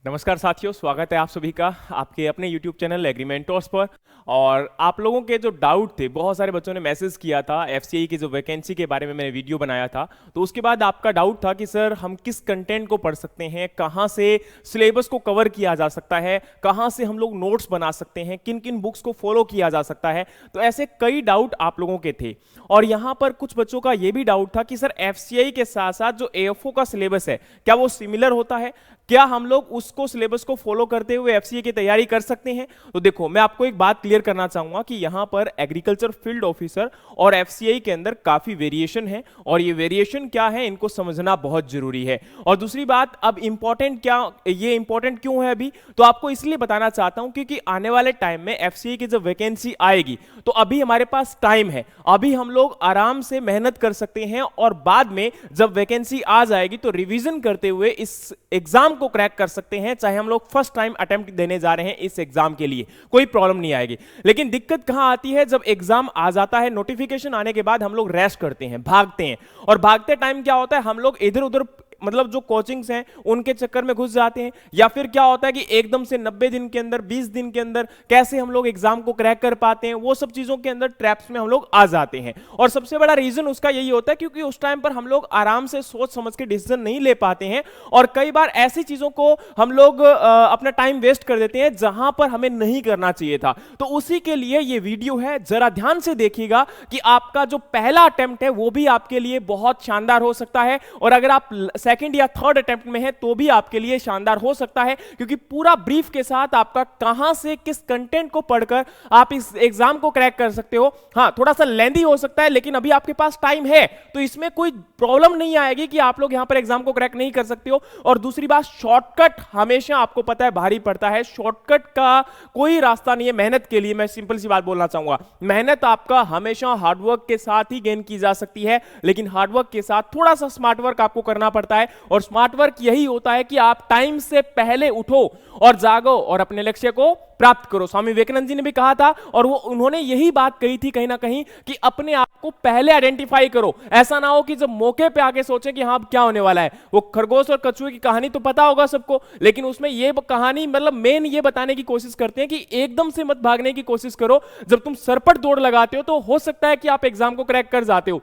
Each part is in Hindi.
नमस्कार साथियों, स्वागत है आप सभी का आपके अपने YouTube चैनल एग्रीमेंटर्स पर। और आप लोगों के जो डाउट थे, बहुत सारे बच्चों ने मैसेज किया था एफसीआई की जो वैकेंसी के बारे में मैंने वीडियो बनाया था। तो उसके बाद आपका डाउट था कि सर हम किस कंटेंट को पढ़ सकते हैं, कहां से सिलेबस को कवर किया जा सकता है, कहां से हम लोग नोट्स बना सकते हैं, किन किन बुक्स को फॉलो किया जा सकता है। तो ऐसे कई डाउट आप लोगों के थे। और यहां पर कुछ बच्चों का यह भी डाउट था कि सर एफसीआई के साथ साथ जो एएफओ का सिलेबस है क्या वो सिमिलर होता है, क्या हम लोग उसको सिलेबस को फॉलो करते हुए एफसीए की तैयारी कर सकते हैं। तो देखो, मैं आपको एक बात क्लियर करना चाहूंगा कि यहां पर एग्रीकल्चर फील्ड ऑफिसर और एफसीआई के अंदर काफी वेरिएशन है, और ये वेरिएशन क्या है इनको समझना बहुत जरूरी है। और दूसरी बात, अब इंपॉर्टेंट क्या, ये इंपॉर्टेंट क्यों है अभी, तो आपको इसलिए बताना चाहता हूं क्योंकि आने वाले टाइम में एफसीए की जब वैकेंसी आएगी तो अभी हमारे पास टाइम है, अभी हम लोग आराम से मेहनत कर सकते हैं, और बाद में जब वैकेंसी आ जाएगी तो रिवीजन करते हुए इस एग्जाम को क्रैक कर सकते हैं। चाहे हम लोग फर्स्ट टाइम अटेम्प्ट देने जा रहे हैं इस एग्जाम के लिए, कोई प्रॉब्लम नहीं आएगी। लेकिन दिक्कत कहां आती है, जब एग्जाम आ जाता है, नोटिफिकेशन आने के बाद हम लोग रेस्ट करते हैं, भागते हैं, और भागते टाइम क्या होता है, हम लोग इधर उधर मतलब जो कोचिंग्स हैं उनके चक्कर में घुस जाते हैं, या फिर क्या होता है कि एकदम से 90 दिन के अंदर, 20 दिन के अंदर कैसे हम लोग एग्जाम को क्रैक कर पाते हैं, वो सब चीजों के अंदर ट्रैप्स में हम लोग आ जाते हैं। और सबसे बड़ा रीजन उसका यही होता है क्योंकि उस टाइम पर हम लोग आराम से सोच समझ के डिसीजन नहीं ले पाते हैं, और कई बार ऐसी चीजों को हम लोग अपना टाइम वेस्ट कर देते हैं जहां पर हमें नहीं करना चाहिए था। तो उसी के लिए ये वीडियो है, जरा ध्यान से देखिएगा कि आपका जो पहला अटेम्प्ट है वो भी आपके लिए बहुत शानदार हो सकता है, और अगर आप सेकंड या थर्ड अटेम्प्ट में है तो भी आपके लिए शानदार हो सकता है, क्योंकि पूरा ब्रीफ के साथ आपका कहां से किस कंटेंट को पढ़कर आप इस एग्जाम को क्रैक कर सकते हो। हां, थोड़ा सा लेंथी हो सकता है, लेकिन अभी आपके पास टाइम है तो इसमें कोई प्रॉब्लम नहीं आएगी कि आप लोग यहां पर एग्जाम को क्रैक नहीं कर सकते हो। और दूसरी बात, शॉर्टकट हमेशा आपको पता है भारी पड़ता है, शॉर्टकट का कोई रास्ता नहीं है मेहनत के लिए। मैं सिंपल सी बात बोलना चाहूंगा, मेहनत आपका हमेशा हार्डवर्क के साथ ही गेन की जा सकती है, लेकिन हार्डवर्क के साथ थोड़ा सा स्मार्ट वर्क आपको करना पड़ता है। और स्मार्ट वर्क यही होता है कि आप टाइम से पहले उठो और जागो और अपने लक्ष्य को प्राप्त करो। स्वामी विवेकानंद जी ने भी कहा था, और वो उन्होंने यही बात कही थी कहीं ना कहीं, कि अपने आप को पहले आइडेंटिफाई करो। ऐसा ना हो कि जब मौके पे आके सोचे कि हाँ क्या होने वाला है। वो खरगोश और कछुए की कहानी तो पता होगा सबको, लेकिन उसमें ये कहानी मतलब मेन ये बताने की कोशिश करते हैं कि एकदम से मत भागने की कोशिश करो। जब तुम सरपट दौड़ लगाते हो तो हो सकता है कि आप एग्जाम को क्रैक कर जाते हो,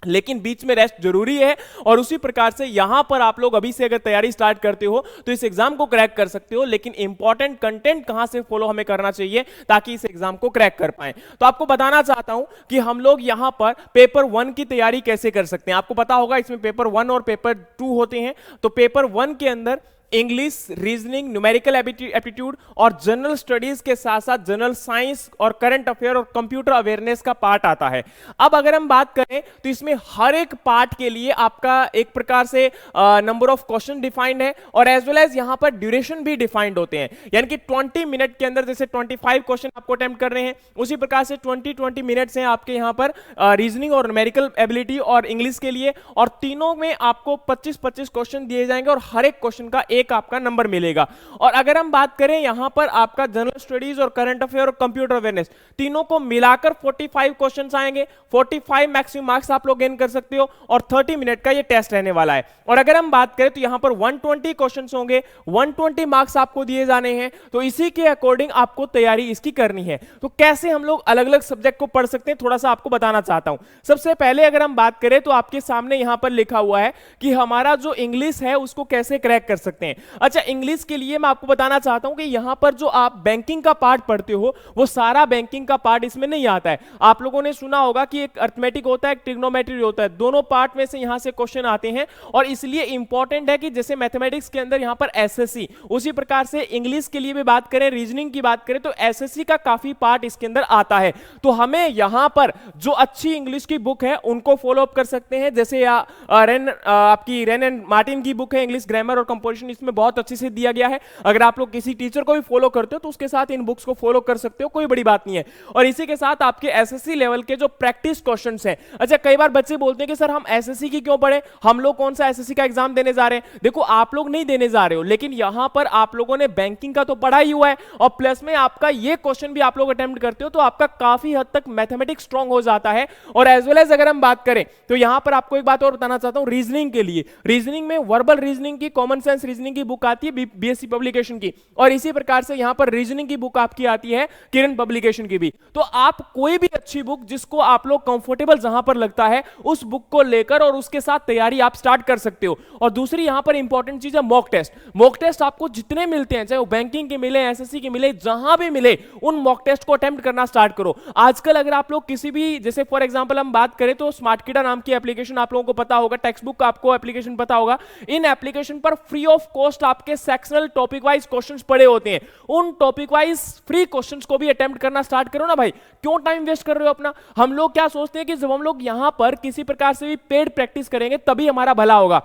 लेकिन बीच में रेस्ट जरूरी है। और उसी प्रकार से यहां पर आप लोग अभी से अगर तैयारी स्टार्ट करते हो तो इस एग्जाम को क्रैक कर सकते हो, लेकिन इंपॉर्टेंट कंटेंट कहां से फॉलो हमें करना चाहिए ताकि इस एग्जाम को क्रैक कर पाए। तो आपको बताना चाहता हूं कि हम लोग यहां पर पेपर 1 की तैयारी कैसे कर सकते हैं। आपको पता होगा इसमें पेपर 1 और पेपर 2 होते हैं। तो पेपर 1 के अंदर इंग्लिश, रीजनिंग, न्यूमेरिकल एप्टीट्यूड और जनरल स्टडीज के साथ साथ जनरल साइंस और करंट अफेयर और कंप्यूटर अवेयरनेस का पार्ट आता है। अब अगर हम बात करें तो इसमें हर एक पार्ट के लिए आपका एक प्रकार से नंबर ऑफ क्वेश्चन डिफाइंड है, और एज वेल एज यहां पर ड्यूरेशन भी डिफाइंड होते हैं। यानी कि 20 मिनट के अंदर जैसे 25 क्वेश्चन आपको अटेम्प्ट कर रहे हैं, उसी प्रकार से 20 मिनट्स हैं आपके यहां पर रीजनिंग और न्यूमेरिकल एबिलिटी और इंग्लिश के लिए, और तीनों में आपको 25-25 क्वेश्चन दिए जाएंगे और हर एक क्वेश्चन का एक आपका नंबर मिलेगा। और अगर हम बात करें यहां पर आपका जनरल स्टडीज और करंट अफेयर और कंप्यूटर अवेयरनेस, तीनों को मिलाकर 45 क्वेश्चंस आएंगे। 45 मैक्सिमम मार्क्स आप लोग गेन कर सकते हो, और 30 मिनट का ये टेस्ट रहने वाला है। और अगर हम बात करें तो यहां पर 120 क्वेश्चंस होंगे, 120 मार्क्स आपको दिए जाने हैं। तो इसी के अकॉर्डिंग आपको तैयारी इसकी करनी है। तो कैसे हम लोग अलग अलग सब्जेक्ट को पढ़ सकते हैं, थोड़ा सा आपको बताना चाहता हूं। सबसे पहले अगर हम बात करें तो आपके सामने यहां पर लिखा हुआ है कि हमारा जो इंग्लिश है उसको कैसे क्रैक कर सकते हैं। अच्छा, इंग्लिश के लिए मैं आपको बताना चाहता हूं कि यहां पर जो आप बैंकिंग का पार्ट पढ़ते हो वो सारा बैंकिंग का पार्ट इसमें नहीं आता है। आप लोगों ने सुना होगा कि एक अर्थमेटिक होता है, एक ट्रिग्नोमेट्री होता है, दोनों पार्ट में से यहां से क्वेश्चन आते हैं, और इसलिए इंपॉर्टेंट है कि जैसे मैथमेटिक्स के अंदर यहां पर एसएससी, उसी प्रकार से इंग्लिश के लिए भी बात करें, रीजनिंग की बात करें तो एसएससी का काफी पार्ट इसके अंदर आता है। तो हमें यहां पर जो अच्छी इंग्लिश की बुक है उनको फॉलो अप कर सकते हैं, जैसे आपकी रेन एंड मार्टिन की बुक है इंग्लिश ग्रामर और कंपोजिशन, इसमें बहुत अच्छे से दिया गया है। अगर आप लोग किसी टीचर को भी फॉलो करते हो तो उसके साथ इन बुक्स को फॉलो कर सकते हो, कोई बड़ी बात नहीं है। और इसी के साथ आपके एसएससी लेवल के जो प्रैक्टिस क्वेश्चंस हैं। अच्छा, कई बार बच्चे बोलते हैं कि सर हम एसएससी की क्यों पढ़े, हम लोग कौन सा एसएससी का एग्जाम देने जा रहे हैं। देखो, आप लोग नहीं देने जा रहे हो, लेकिन यहां पर आप लोगों ने बैंकिंग का तो पढ़ा ही हुआ है, और प्लस में आपका ये क्वेश्चन भी आप लोग अटेम्प्ट करते हो, तो आपका काफी हद तक मैथमेटिक्स स्ट्रांग हो जाता है। और एज वेल एज अगर हम बात करें तो यहां पर आपको एक बात और बताना चाहता हूं रीजनिंग के लिए। रीजनिंग में वर्बल रीजनिंग की, कॉमन सेंस रीजनिंग रीजनिंग की बुक आती है बीएससी पब्लिकेशन की, और इसी प्रकार से यहां पर रीजनिंग की बुक आपकी आती है किरण पब्लिकेशन की भी। तो आप कोई भी अच्छी बुक जिसको आप लोग कंफर्टेबल जहां पर लगता है उस बुक को लेकर और उसके साथ तैयारी आप स्टार्ट कर सकते हो। और दूसरी यहां पर इंपॉर्टेंट चीज है मॉक टेस्ट। मॉक टेस्ट आपको जितने मिलते हैं, चाहे वो बैंकिंग के मिले, एसएससी के मिले, जहां भी मिले उन मॉक टेस्ट को अटेम्प्ट करना स्टार्ट करो। आजकल अगर आप लोग किसी भी, जैसे फॉर एग्जांपल हम बात करें तो स्मार्टकीड़ा नाम की एप्लीकेशन आप लोगों को पता होगा, टेक्स्ट बुक आपको एप्लीकेशन पता होगा, इन एप्लीकेशन पर फ्री ऑफ कॉस्ट आपके सेक्शनल टॉपिक वाइज क्वेश्चंस पड़े होते हैं। उन टॉपिक वाइज फ्री क्वेश्चंस को भी अटेम्प्ट करना स्टार्ट करो ना भाई, क्यों टाइम वेस्ट कर रहे हो अपना। हम लोग क्या सोचते हैं कि जब हम लोग यहां पर किसी प्रकार से भी पेड प्रैक्टिस करेंगे तभी हमारा भला होगा।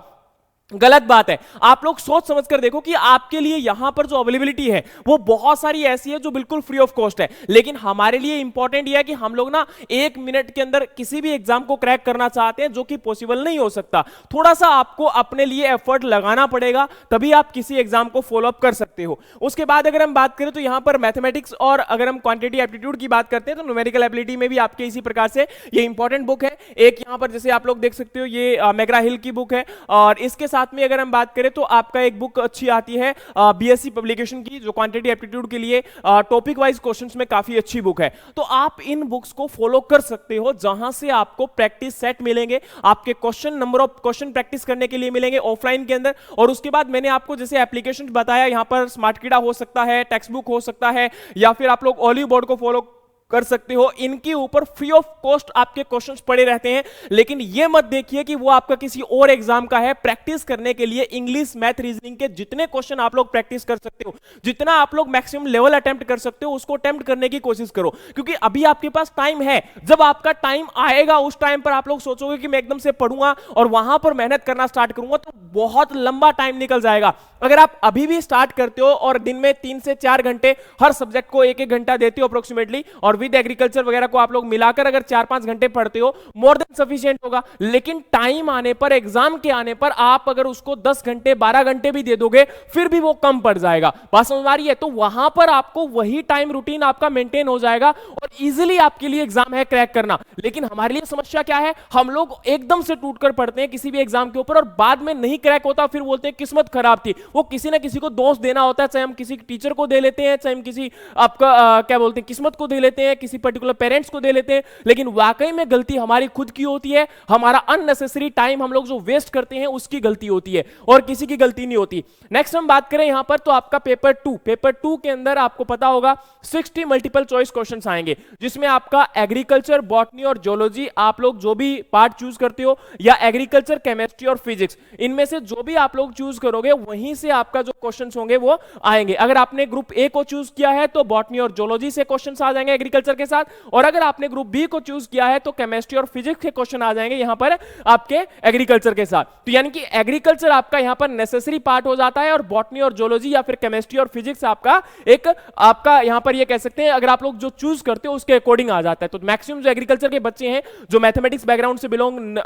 गलत बात है। आप लोग सोच समझ कर देखो कि आपके लिए यहां पर जो अवेलेबिलिटी है वो बहुत सारी ऐसी है जो बिल्कुल फ्री ऑफ कॉस्ट है, लेकिन हमारे लिए इंपॉर्टेंट यह है कि हम लोग ना 1 मिनट के अंदर किसी भी एग्जाम को क्रैक करना चाहते हैं, जो कि पॉसिबल नहीं हो सकता। थोड़ा सा आपको अपने लिए एफर्ट लगाना पड़ेगा, तभी आप किसी एग्जाम को फॉलो अप कर सकते हो। उसके बाद अगर हम बात करें तो यहां पर मैथमेटिक्स और अगर हम क्वांटिटी एप्टीट्यूड की बात करते हैं तो न्यूमेरिकल एबिलिटी में भी आपके इसी प्रकार से ये इंपॉर्टेंट बुक है। एक यहां पर जैसे आप लोग देख सकते हो ये मैग्रा हिल की बुक है, और इसके साथ में अगर हम बात करें तो आपका एक बुक अच्छी आती है बीएससी पब्लिकेशन की, जो क्वांटिटी एप्टीट्यूड के लिए टॉपिक वाइज क्वेश्चंस में काफी अच्छी बुक है। तो आप इन बुक्स को फॉलो कर सकते हो, जहां से आपको प्रैक्टिस सेट मिलेंगे, आपके question, number of question practice करने के लिए मिलेंगे ऑफलाइन के अंदर। और उसके बाद मैंने आपको जैसे एप्लीकेशन बताया, यहां पर स्मार्टकीड़ा हो सकता है, टेक्स्ट बुक हो सकता है, या फिर आप लोग ऑलिव बोर्ड को फॉलो कर सकते हो। इनके ऊपर फ्री ऑफ कॉस्ट आपके क्वेश्चंस पड़े रहते हैं, लेकिन ये मत देखिए कि वो आपका किसी और एग्जाम का है। प्रैक्टिस करने के लिए इंग्लिश, मैथ, रीजनिंग के जितने क्वेश्चन आप लोग प्रैक्टिस कर सकते हो, जितना आप लोग मैक्सिमम लेवल अटेम्प्ट कर सकते हो, उसको अटेम्प्ट करने की कोशिश करो, क्योंकि अभी आपके पास टाइम है। जब आपका टाइम आएगा उस टाइम पर आप लोग सोचोगे कि मैं एकदम से पढ़ूंगा और वहां पर मेहनत करना स्टार्ट करूंगा, तो बहुत लंबा टाइम निकल जाएगा। अगर आप अभी भी स्टार्ट करते हो और दिन में 3 से 4 घंटे हर सब्जेक्ट को 1-1 घंटा देते हो अप्रोक्सीमेटली, और विद एग्रीकल्चर वगैरह को आप लोग मिलाकर अगर 4-5 घंटे पढ़ते हो, मोर देन सफिशिएंट होगा। लेकिन टाइम आने पर, एग्जाम के आने पर आप अगर उसको 10 घंटे 12 घंटे भी दे दोगे, फिर भी वो कम पड़ जाएगा। बात समझ आ रही है? तो वहां पर आपको वही टाइम रूटीन आपका मेंटेन हो जाएगा और इजीली आपके लिए एग्जाम है क्रैक करना। लेकिन हमारे लिए समस्या क्या है, हम लोग एकदम से टूटकर पढ़ते हैं किसी भी एग्जाम के ऊपर और बाद में नहीं क्रैक होता, फिर बोलते हैं किस्मत खराब थी। वो किसी ना किसी को दोष देना होता है, चाहे हम किसी टीचर को दे लेते हैं, चाहे हम किसी आपका क्या बोलते हैं किस्मत को दे लेते हैं, किसी पर्टिकुलर पेरेंट्स को दे लेते हैं, लेकिन वाकई में गलती हमारी खुद की होती है। हमारा अननेसेसरी टाइम हम लोग जो वेस्ट करते हैं उसकी गलती होती है और किसी की गलती नहीं होती। नेक्स्ट हम बात करें यहां पर तो आपका पेपर 2 के अंदर आपको पता होगा 60 मल्टीपल चॉइस क्वेश्चंस आएंगे, जिसमें आपका एग्रीकल्चर, बॉटनी और जियोलॉजी, आप लोग जो भी पार्ट चूज करते हो, या एग्रीकल्चर, केमिस्ट्री और फिजिक्स, इनमें से जो भी आप लोग चूज करोगे वहीं से आपका जो क्वेश्चंस होंगे वो आएंगे। अगर आपने ग्रुप ए को चूज किया है तो बॉटनी और जियोलॉजी से क्वेश्चंस आ जाएंगे एग्रीकल्चर के साथ, और अगर आपने ग्रुप बी को चूज किया है तो केमिस्ट्री और फिजिक्स के क्वेश्चन आ जाएंगे यहां पर आपके एग्रीकल्चर के साथ। तो यानी कि एग्रीकल्चर आपका यहां पर नेसेसरी पार्ट हो जाता है और बॉटनी और जियोलॉजी या फिर केमिस्ट्री और फिजिक्स आपका एक आपका यहां पर ये कह सकते हैं अगर आप लोग जो चूज करते हो उसके अकॉर्डिंग आ जाता है। तो मैक्सिमम जो एग्रीकल्चर के बच्चे हैं जो मैथमेटिक्स बैकग्राउंड से बिलोंग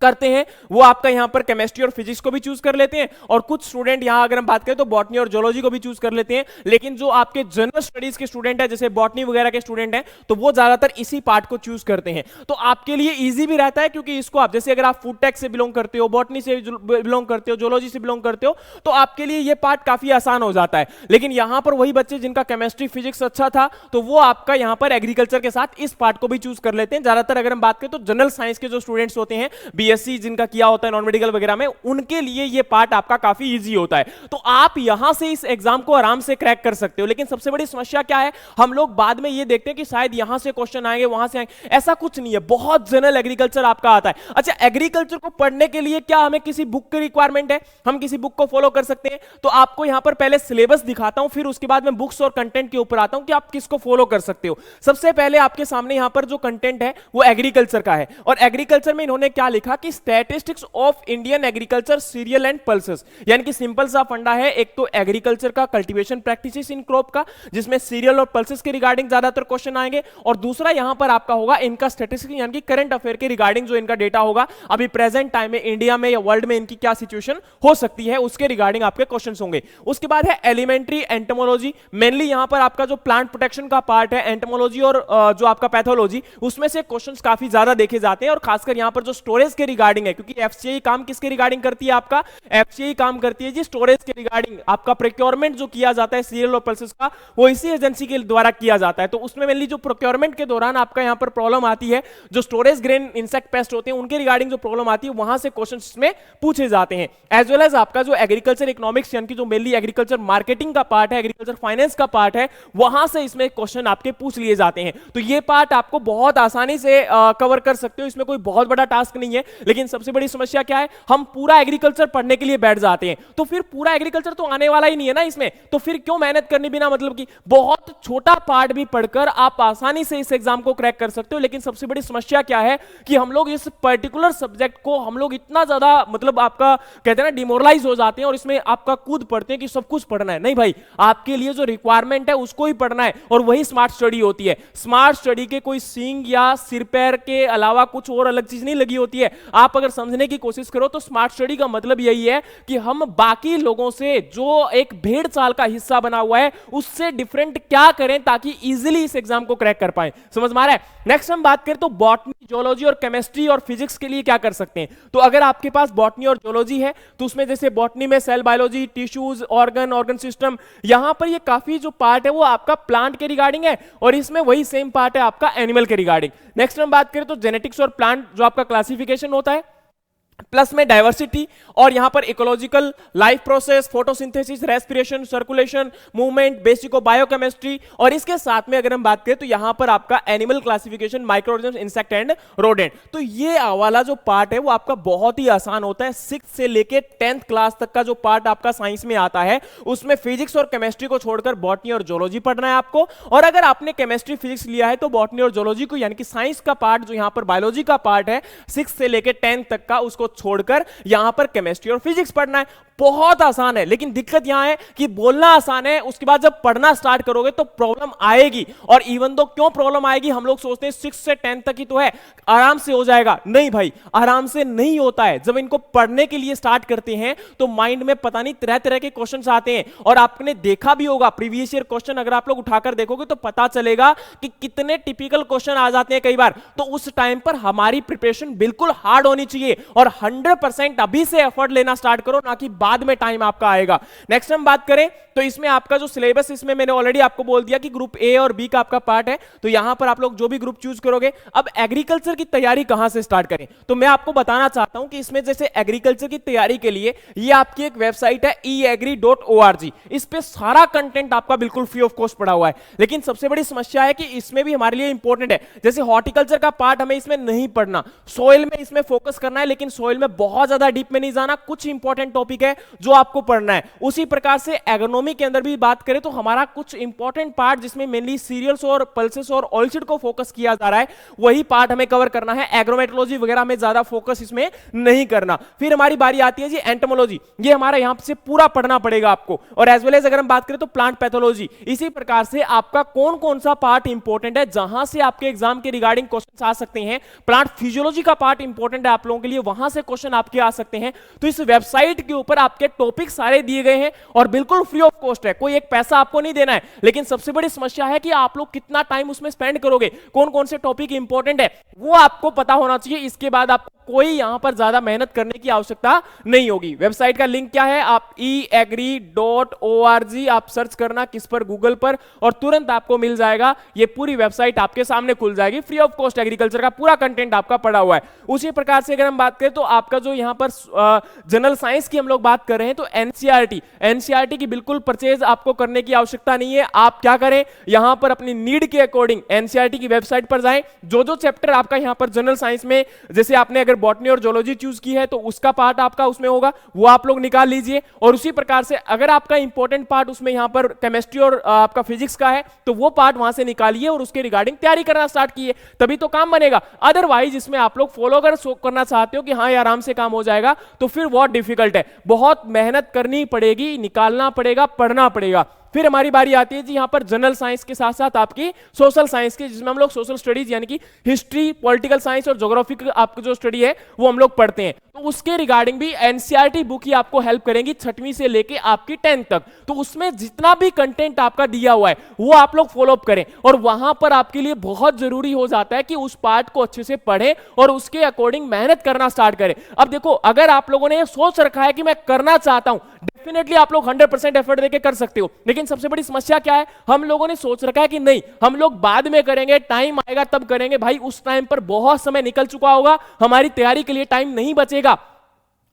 करते हैं वो आपका यहां पर केमिस्ट्री और फिजिक्स को भी चूज कर लेते हैं, और कुछ स्टूडेंट यहां अगर हम बात करें तो बॉटनी और जियोलॉजी को भी चूज कर लेते हैं। लेकिन जो आपके जनरल स्टडीज के स्टूडेंट है, जैसे बॉटनी वगैरह के स्टूडेंट हैं, तो वो ज्यादातर इसी पार्ट को चूज करते हैं। तो आपके लिए इजी भी रहता है, क्योंकि इसको आप जैसे अगर आप फूड टेक से बिलोंग करते हो, बॉटनी से बिलोंग करते हो, जियोलॉजी से बिलोंग करते हो, तो आपके लिए ये पार्ट काफी आसान हो जाता है। लेकिन यहां पर वही बच्चे जिनका केमिस्ट्री फिजिक्स अच्छा था, तो वो आपका यहां पर एग्रीकल्चर के साथ इस पार्ट को भी चूज कर लेते हैं। ज्यादातर अगर हम बात करें तो जनरल साइंस के जो स्टूडेंट्स होते हैं, बीएससी जिनका होता है नॉन मेडिकल वगैरह में, उनके लिए ये पार्ट आपका काफी इजी होता है। तो आप यहां से इस एग्जाम को आराम से क्रैक कर सकते हो। लेकिन सबसे बड़ी समस्या क्या है, हम लोग बाद में ये देखते हैं कि शायद यहां से क्वेश्चन आएंगे, वहां से आएंगे, ऐसा कुछ नहीं है। बहुत जनरल एग्रीकल्चर आपका आता है। अच्छा, एग्रीकल्चर को पढ़ने के लिए क्या हमें किसी बुक की रिक्वायरमेंट है? हम किसी बुक को फॉलो कर सकते हैं। तो आपको यहां पर पहले सिलेबस दिखाता हूं, फिर उसके बाद मैं बुक्स और कंटेंट के ऊपर आता हूं कि आप किसको फॉलो कर सकते हो। सबसे पहले आपके सामने यहां पर जो कंटेंट है वो एग्रीकल्चर का है, और एग्रीकल्चर में इन्होंने क्या लिखा कि statistics of Indian agriculture serial and pulses, यानी कि सिंपल सा फंडा है। एक तो एग्रीकल्चर का कल्टीवेशन प्रैक्टिसेस इन क्रॉप का, जिसमें सीरियल और पल्सेस के रिगार्डिंग ज्यादातर क्वेश्चन आएंगे, और दूसरा यहां पर आपका होगा इनका स्टैटिस्टिक्स, यानी कि करंट अफेयर के रिगार्डिंग जो इनका डेटा होगा अभी प्रेजेंट टाइम में इंडिया में या वर्ल्ड में इनकी क्या सिचुएशन हो सकती है, उसके रिगार्डिंग आपके क्वेश्चंस होंगे। उसके बाद है एलिमेंट्री एंटोमोलॉजी, मेनली यहां पर आपका जो प्लांट प्रोटेक्शन का पार्ट है, एंटोमोलॉजी और जो आपका पैथोलॉजी, उसमें से क्वेश्चंस काफी ज्यादा देखे जाते हैं, और खासकर यहां पर जो स्टोरेज के रिगार्डिंग है, क्योंकि एफसीआई काम किसके रिगार्डिंग करती है? आपका एफसीआई काम करती है जी स्टोरेज के रिगार्डिंग। आपका प्रोक्योरमेंट जो किया जाता है सीरियल और पल्सेस का, वो इसी एजेंसी के द्वारा किया जाता है। तो उसमें मेनली जो प्रोक्योरमेंट के दौरान आपका यहां पर प्रॉब्लम आती है, जो स्टोरेज ग्रेन इंसेक्ट पेस्ट होते हैं उनके रिगार्डिंग जो प्रॉब्लम आती है, वहां से क्वेश्चंस में पूछे जाते हैं। एज वेल एज आपका जो एग्रीकल्चर इकोनॉमिक्स यानी कि जो मेनली एग्रीकल्चर मार्केटिंग का पार्ट है, एग्रीकल्चर फाइनेंस का पार्ट है, वहां से इसमें क्वेश्चन आपके पूछ लिए जाते हैं। तो ये पार्ट आपको बहुत आसानी से कवर कर सकते हो, इसमें कोई बहुत बड़ा टास्क नहीं है। लेकिन सबसे बड़ी समस्या क्या है, हम पूरा एग्रीकल्चर पढ़ने के लिए बैठ जाते हैं, तो फिर पूरा एग्रीकल्चर तो आने वाला ही नहीं है ना इसमें, तो फिर क्यों मेहनत करनी बिना मतलब की? बहुत छोटा पार्ट भी पढ़कर आप आसानी से इस एग्जाम को क्रैक कर सकते हो। लेकिन सबसे बड़ी समस्या क्या है कि हम लोग इस पर्टिकुलर सब्जेक्ट को हम लोग इतना ज्यादा मतलब आपका कहते हैं ना डिमोरलाइज हो जाते हैं और इसमें आपका कूद पड़ते हैं कि सब कुछ पढ़ना है। नहीं भाई, आपके लिए जो रिक्वायरमेंट है उसको ही पढ़ना है, और वही स्मार्ट स्टडी होती है। स्मार्ट स्टडी के कोई सींग या सिर पैर के अलावा कुछ और अलग चीज नहीं लगी होती है। आप अगर समझने की कोशिश करो तो स्मार्ट स्टडी का मतलब यही है कि हम बाकी लोगों से जो एक भेड़ चाल का हिस्सा बना हुआ है उससे डिफरेंट क्या करें ताकि इजीली इस एग्जाम को क्रैक कर पाए। समझ में आ रहा है? नेक्स्ट हम बात करें तो बॉटनी, जियोलॉजी और केमिस्ट्री और फिजिक्स के लिए क्या कर सकते हैं। तो अगर आपके पास बॉटनी और जियोलॉजी है तो उसमें जैसे बॉटनी में cell biology, tissues, organ system, यहां पर ये काफी जो पार्ट है वो आपका प्लांट के रिगार्डिंग है, और इसमें वही सेम पार्ट है आपका एनिमल के रिगार्डिंग। नेक्स्ट हम बात करें तो जेनेटिक्स और प्लांट जो आपका क्लासिफिकेशन होता है, प्लस में डाइवर्सिटी, और यहां पर ecological, life process, photosynthesis, respiration, circulation, movement, basic biochemistry, और इसके साथ में अगर हम बात करें तो यहां पर आपका animal classification, microorganism, insect and rodent. तो ये वाला जो पार्ट है वो आपका बहुत ही आसान होता है। 6 से लेके 10th क्लास तक का जो पार्ट आपका साइंस में आता है उसमें फिजिक्स और केमिस्ट्री को छोड़कर बॉटनी और जियोलॉजी पढ़ना है आपको। और अगर आपने केमिस्ट्री फिजिक्स लिया है तो बॉटनी और जियोलॉजी को यानी कि साइंस का पार्ट जो यहां पर बायोलॉजी का पार्ट है 6 से लेके 10th तक का, उसको छोड़कर यहां पर केमिस्ट्री और फिजिक्स पढ़ना है। बहुत आसान है, लेकिन दिक्कत यहां है कि बोलना आसान है, उसके बाद जब पढ़ना स्टार्ट करोगे तो प्रॉब्लम आएगी। और इवन दो क्यों प्रॉब्लम आएगी, हम लोग सोचते हैं 6 से 10 तक ही तो है, आराम से हो जाएगा। नहीं भाई, आराम से नहीं होता है। जब इनको पढ़ने के लिए स्टार्ट करते हैं तो माइंड में पता नहीं तरह तरह के क्वेश्चंस आते हैं। और आपने देखा भी होगा प्रीवियस ईयर क्वेश्चन अगर आप लोग उठाकर देखोगे तो पता चलेगा कि कितने टिपिकल क्वेश्चन आ जाते हैं कई बार। तो उस टाइम पर हमारी प्रिपरेशन बिल्कुल हार्ड होनी चाहिए और 100% अभी से एफर्ट लेना स्टार्ट करो, ना कि बाद में टाइम आपका आएगा। नेक्स्ट हम बात करें तो इसमें आपका जो सिलेबस, इसमें मैंने ऑलरेडी आपको बोल दिया कि ग्रुप ए और बी का आपका पार्ट है, तो यहां पर आप लोग जो भी ग्रुप चूज करोगे। अब एग्रीकल्चर की तैयारी कहां से स्टार्ट करें, तो मैं आपको बताना चाहता हूं कि इसमें जैसे एग्रीकल्चर की तैयारी के लिए ये आपकी एक वेबसाइट है eagri.org, इस पे सारा कंटेंट आपका बिल्कुल फ्री ऑफ कॉस्ट पड़ा हुआ है। लेकिन सबसे बड़ी समस्या है कि इसमें भी हमारे लिए इंपॉर्टेंट है, जैसे हॉर्टिकल्चर का पार्ट हमें इसमें नहीं पढ़ना, सोइल में इसमें फोकस करना है, लेकिन सोइल में बहुत ज्यादा डीप में नहीं जाना, कुछ इंपॉर्टेंट टॉपिक है जो आपको पढ़ना है। उसी प्रकार से एग्रोनॉमी के अंदर भी बात करें तो हमारा कुछ इंपॉर्टेंट पार्ट जिसमें मेनली सीरियल्स और पल्सेस और ऑयलसीड को फोकस किया जा रहा है, वही पार्ट हमें कवर करना है। एग्रोमेटोलॉजी वगैरह में ज्यादा फोकस इसमें नहीं करना। फिर हमारी बारी आती है जी एंटोमोलॉजी, ये हमारा यहां से पूरा पढ़ना पड़ेगा आपको। और एज वेल एज अगर हम बात करें तो प्लांट पैथोलॉजी, इसी प्रकार से आपका कौन कौन सा पार्ट इंपॉर्टेंट है जहां से आपके एग्जाम के रिगार्डिंग क्वेश्चन आ सकते हैं। प्लांट फिजियोलॉजी का पार्ट इंपॉर्टेंट है आप लोगों के लिए, वहां से क्वेश्चन आपके आ सकते हैं। तो इस वेबसाइट के ऊपर आपके टॉपिक सारे दिए गए हैं और बिल्कुल फ्री ऑफ कॉस्ट है, कोई एक पैसा आपको नहीं देना है। लेकिन सबसे बड़ी समस्या है कि आप लोग कितना टाइम उसमें स्पेंड करोगे, कौन कौन से टॉपिक इंपॉर्टेंट है वो आपको पता होना चाहिए। इसके बाद आपको कोई यहां पर ज्यादा मेहनत करने की आवश्यकता नहीं होगी। वेबसाइट का लिंक क्या है, आप eagri.org आप सर्च करना किस पर, गूगल पर, और तुरंत आपको मिल जाएगा। ये पूरी वेबसाइट आपके सामने खुल जाएगी, फ्री ऑफ कॉस्ट एग्रीकल्चर का पूरा कंटेंट आपका पड़ा हुआ है। उसी प्रकार से अगर हम बात करें तो आपका जो यहां पर जनरल साइंस की हम लोग बात कर रहे हैं तो एनसीईआरटी की बिल्कुल परचेज आपको करने की आवश्यकता नहीं है। आप क्या करें, यहां पर अपनी नीड के अकॉर्डिंग एनसीईआरटी की वेबसाइट पर जाएं, जो चैप्टर आपका यहां पर जनरल साइंस में, जैसे आपने अगर बॉटनी और जियोलॉजी चूज की है तो उसका पार्ट आपका उसमें होगा, वो आप लोग निकाल लीजिए। और उसी प्रकार से अगर आपका इंपॉर्टेंट पार्ट उसमें यहां पर केमिस्ट्री और आपका फिजिक्स का है तो वो पार्ट वहां से निकालिए और उसके रिगार्डिंग तैयारी करना स्टार्ट कीजिए, तभी तो काम बनेगा। अदरवाइज इसमें आप लोग फॉलो अगर करना चाहते हो कि हाँ ये आराम से काम हो जाएगा, तो फिर बहुत डिफिकल्ट है, बहुत मेहनत करनी पड़ेगी, निकालना पड़ेगा, पढ़ना पड़ेगा। फिर हमारी बारी आती है जी यहाँ पर जनरल साइंस के साथ साथ आपकी सोशल साइंस की, जिसमें हम लोग सोशल स्टडीज यानी कि हिस्ट्री, पॉलिटिकल साइंस और ज्योग्राफी की आपकी जो स्टडी है वो हम लोग पढ़ते हैं। तो उसके रिगार्डिंग भी एनसीईआरटी बुक ही आपको हेल्प करेंगी 6वीं से लेके आपकी 10th तक। तो उसमें जितना भी कंटेंट आपका दिया हुआ है वो आप लोग फॉलो अप करें, और वहां पर आपके लिए बहुत जरूरी हो जाता है कि उस पार्ट को अच्छे से पढ़ें और उसके अकॉर्डिंग मेहनत करना स्टार्ट करें। अब देखो, अगर आप लोगों ने ये सोच रखा है कि मैं करना चाहता हूं, डेफिनेटली आप लोग 100% एफर्ट देके कर सकते हो, लेकिन सबसे बड़ी समस्या क्या है, हम लोगों ने सोच रखा है कि नहीं हम लोग बाद में करेंगे, टाइम आएगा तब करेंगे। भाई उस टाइम पर बहुत समय निकल चुका होगा, हमारी तैयारी के लिए टाइम नहीं बचेगा।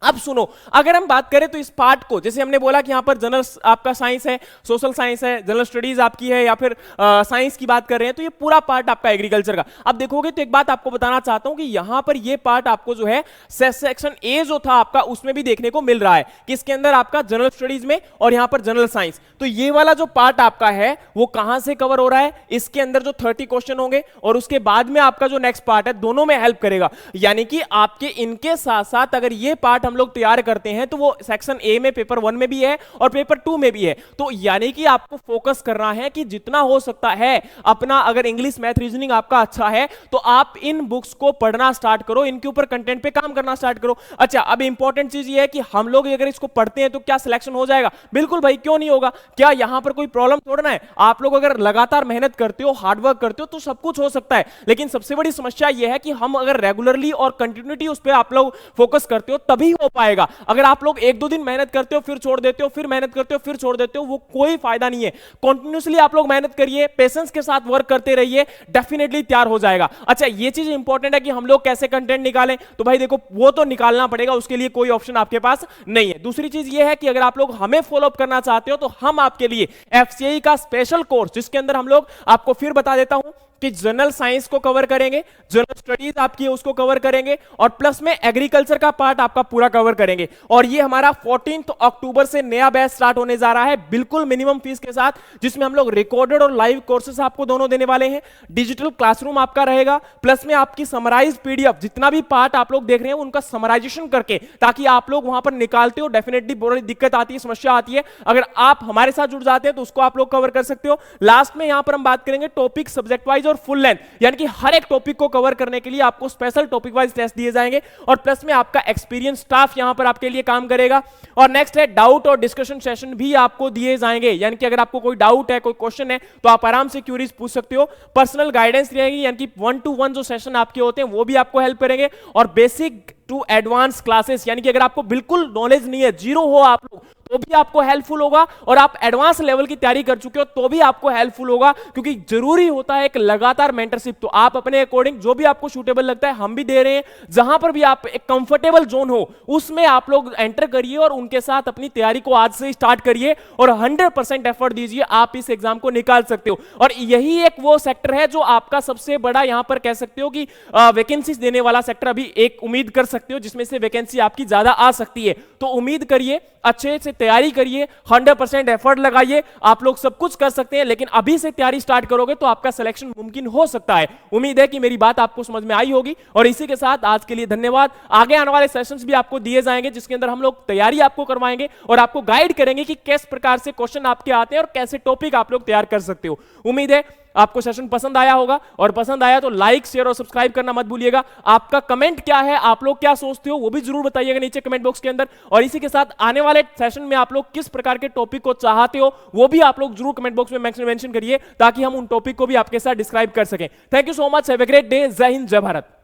अब सुनो, अगर हम बात करें तो इस पार्ट को, जैसे हमने बोला कि यहां पर जनरल आपका साइंस है, सोशल साइंस है, जनरल स्टडीज आपकी है, या फिर साइंस की बात कर रहे हैं, तो ये पूरा पार्ट आपका एग्रीकल्चर का। अब देखोगे तो एक बात आपको बताना चाहता हूं कि यहां पर ये पार्ट आपको जो है सेक्शन ए जो था आपका उसमें भी देखने को मिल रहा है कि इसके अंदर आपका जनरल स्टडीज में और यहां पर जनरल साइंस। तो ये वाला जो पार्ट आपका है वो कहां से कवर हो रहा है, इसके अंदर जो 30 क्वेश्चन होंगे और उसके बाद में आपका जो नेक्स्ट पार्ट है, दोनों में हेल्प करेगा। यानी कि आपके इनके साथ साथ अगर ये पार्ट हम लोग तैयार करते हैं तो वो सेक्शन ए में, पेपर 1 में भी है और पेपर 2 में भी है। तो यानी कि आपको फोकस करना है कि जितना हो सकता है अपना, अगर इंग्लिश मैथ रीजनिंग आपका अच्छा है तो आप इन बुक्स को पढ़ना स्टार्ट करो, इनके ऊपर कंटेंट पे काम करना स्टार्ट करो। अच्छा, अब इंपॉर्टेंट चीज ये है कि हम लोग अगर इसको पढ़ते हैं तो क्या सिलेक्शन हो जाएगा? बिल्कुल भाई, क्यों नहीं होगा? क्या यहां पर कोई प्रॉब्लम थोड़ा है? आप लोग अगर लगातार मेहनत करते हो, हार्डवर्क करते हो तो सब कुछ हो सकता है। लेकिन सबसे बड़ी समस्या यह है कि हम अगर रेगुलरली और कंटिन्यूटी उस पर आप लोग फोकस करते हो तभी हो पाएगा। अगर आप लोग 1-2 दिन मेहनत करते हो फिर छोड़ देते हो, फिर मेहनत करते हो फिर छोड़ देते हो, वो कोई फायदा नहीं है। कंटिन्यूअसली आप लोग मेहनत करिए, पेशेंस के साथ वर्क करते रहिए, डेफिनेटली तैयार हो जाएगा। अच्छा, ये चीज इंपॉर्टेंट है कि हम लोग कैसे कंटेंट निकालें, तो भाई देखो वो तो निकालना पड़ेगा, उसके लिए कोई ऑप्शन आपके पास नहीं है। दूसरी चीज ये है कि अगर आप लोग हमें फॉलो अप करना चाहते हो तो हम आपके लिए एफसीआई का स्पेशल कोर्स, जिसके अंदर हम लोग आपको फिर बता देता हूं कि जनरल साइंस को कवर करेंगे, जनरल स्टडीज आपकी है उसको कवर करेंगे, और प्लस में एग्रीकल्चर का पार्ट आपका पूरा कवर करेंगे। और ये हमारा 14 अक्टूबर से नया बैच स्टार्ट होने जा रहा है, बिल्कुल मिनिमम फीस के साथ, जिसमें हम लोग रिकॉर्डेड और लाइव कोर्सेस आपको दोनों देने वाले हैं। डिजिटल क्लासरूम आपका रहेगा, प्लस में आपकी समराइज पीडीएफ, जितना भी पार्ट आप लोग देख रहे हैं उनका समराइजेशन करके, ताकि आप लोग वहां पर निकालते हो। डेफिनेटली बड़ी दिक्कत आती है, समस्या आती है, अगर आप हमारे साथ जुड़ जाते हैं तो उसको आप लोग कवर कर सकते हो। लास्ट में यहां पर हम बात करेंगे टॉपिक सब्जेक्ट वाइज और फुल लेंथ, यानी कि हर एक टॉपिक को कवर करने के लिए आपको स्पेशल टॉपिक वाइज टेस्ट दिए जाएंगे, और प्लस में आपका एक्सपीरियंस स्टाफ यहां पर आपके लिए काम करेगा। और नेक्स्ट है डाउट और डिस्कशन सेशन भी आपको दिए जाएंगे, यानी कि अगर आपको कोई डाउट है, कोई क्वेश्चन है, तो आप आराम से क्यूरीज पूछ सकते हो। पर्सनल गाइडेंस रहेगी, यानी कि 1-to-1 जो सेशन आपके होते हैं वो भी आपको हेल्प करेंगे। और बेसिक टू एडवांस क्लासेस, यानी कि अगर आपको बिल्कुल नॉलेज नहीं है, जीरो हो आप लोग, तो भी आपको हेल्पफुल होगा, और आप एडवांस लेवल की तैयारी कर चुके हो तो भी आपको हेल्पफुल होगा, क्योंकि जरूरी होता है एक लगातार मेंटरशिप। तो आप अपने अकॉर्डिंग जो भी आपको सूटेबल लगता है हम भी दे रहे हैं, जहां पर भी आप एक कंफर्टेबल जोन हो उसमें आप लोग एंटर करिए और उनके साथ अपनी तैयारी को आज से ही स्टार्ट करिए और 100% एफर्ट दीजिए, आप इस एग्जाम को निकाल सकते हो। और यही एक वो सेक्टर है जो आपका सबसे बड़ा यहां पर कह सकते हो कि वैकेंसीज देने वाला सेक्टर अभी एक उम्मीद कर सकते हो, जिसमें से वैकेंसी आपकी ज्यादा आ सकती है। तो उम्मीद करिए, अच्छे से तैयारी करिए, 100% एफर्ट लगाइए, आप लोग सब कुछ कर सकते हैं। लेकिन अभी से तैयारी स्टार्ट करोगे तो आपका सिलेक्शन मुमकिन हो सकता है। उम्मीद है कि मेरी बात आपको समझ में आई होगी, और इसी के साथ आज के लिए धन्यवाद। आगे आने वाले सेशंस भी आपको दिए जाएंगे, जिसके अंदर हम लोग तैयारी आपको करवाएंगे और आपको गाइड करेंगे कि किस प्रकार से क्वेश्चन आपके आते हैं और कैसे टॉपिक आप लोग तैयार कर सकते हो। उम्मीद है आपको सेशन पसंद आया होगा, और पसंद आया तो लाइक, शेयर और सब्सक्राइब करना मत भूलिएगा। आपका कमेंट क्या है, आप लोग क्या सोचते हो, वो भी जरूर बताइएगा नीचे कमेंट बॉक्स के अंदर। और इसी के साथ आने वाले सेशन में आप लोग किस प्रकार के टॉपिक को चाहते हो वो भी आप लोग जरूर कमेंट बॉक्स में मेंशन करिए, ताकि हम उन टॉपिक को भी आपके साथ डिस्क्राइब कर सकें। Thank you so much, have a great day. जय हिंद, जय भारत।